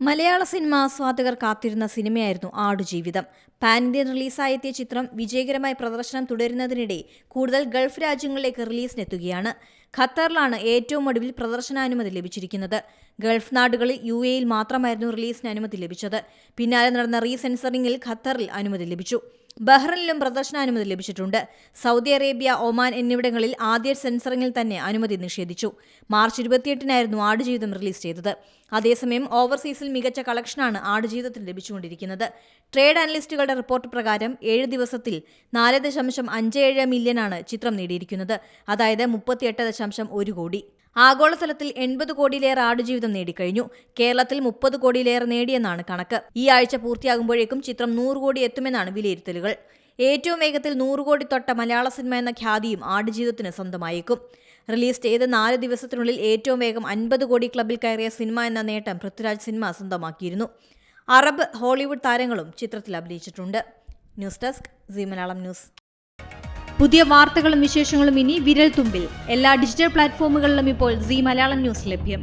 മലയാള cinema ആസ്വാദകർ കാത്തിരുന്ന സിനിമയായിരുന്നു Aadujeevitham. Pan Indian റിലീസായെത്തിയ ചിത്രം വിജയകരമായി പ്രദർശനം തുടരുന്നതിനിടെ കൂടുതൽ ഗൾഫ് രാജ്യങ്ങളിലേക്ക് റിലീസിനെത്തുകയാണ്. ഖത്തറിലാണ് ഏറ്റവും ഒടുവിൽ പ്രദർശനാനുമതി ലഭിച്ചിരിക്കുന്നത്. ഗൾഫ് നാടുകളിൽ UAEയിൽ മാത്രമായിരുന്നു റിലീസിന് അനുമതി ലഭിച്ചത്. പിന്നാലെ നടന്ന റീസെൻസറിംഗിൽ ഖത്തറിൽ അനുമതി ലഭിച്ചു. ബഹ്റിനിലും പ്രദർശനാനുമതി ലഭിച്ചിട്ടുണ്ട്. സൗദി അറേബ്യ, ഒമാൻ എന്നിവിടങ്ങളിൽ ആദ്യ സെൻസറിംഗിൽ തന്നെ അനുമതി നിഷേധിച്ചു. മാർച്ച് 28-നായിരുന്നു ആടുജീവിതം റിലീസ് ചെയ്തത്. അതേസമയം ഓവർസീസിൽ മികച്ച കളക്ഷനാണ് ആടുജീവിതത്തിന് ലഭിച്ചുകൊണ്ടിരിക്കുന്നത്. ട്രേഡ് അനലിസ്റ്റുകളുടെ റിപ്പോർട്ട് പ്രകാരം 7 ദിവസത്തിൽ 4.57 മില്യനാണ് ചിത്രം നേടിയിരിക്കുന്നത്. അതായത് 38.1 കോടി. ആഗോളതലത്തിൽ 80 കോടിയിലേറെ ആടുജീവിതം നേടിക്കഴിഞ്ഞു. കേരളത്തിൽ 30 കോടിയിലേറെ നേടിയെന്നാണ് കണക്ക്. ഈ ആഴ്ച പൂർത്തിയാകുമ്പോഴേക്കും ചിത്രം 100 കോടി എത്തുമെന്നാണ് വിലയിരുത്തലുകൾ. ഏറ്റവും വേഗത്തിൽ 100 കോടി തൊട്ട മലയാള സിനിമ എന്ന ഖ്യാതിയും ആടുജീവിതത്തിന് സ്വന്തമായേക്കും. റിലീസ് ചെയ്ത് 4 ദിവസത്തിനുള്ളിൽ ഏറ്റവും വേഗം 50 കോടി ക്ലബിൽ കയറിയ സിനിമ എന്ന നേട്ടം പൃഥ്വിരാജ് സിനിമ സ്വന്തമാക്കിയിരുന്നു. അറബ്, ഹോളിവുഡ് താരങ്ങളും ചിത്രത്തിൽ അഭിനയിച്ചിട്ടുണ്ട്. News desk Zee Malayalam news. പുതിയ വാർത്തകളും വിശേഷങ്ങളും ഇനി വിരൽ തുമ്പിൽ. എല്ലാ ഡിജിറ്റൽ പ്ലാറ്റ്ഫോമുകളിലും ഇപ്പോൾ സീ മലയാളം ന്യൂസ് ലഭ്യം.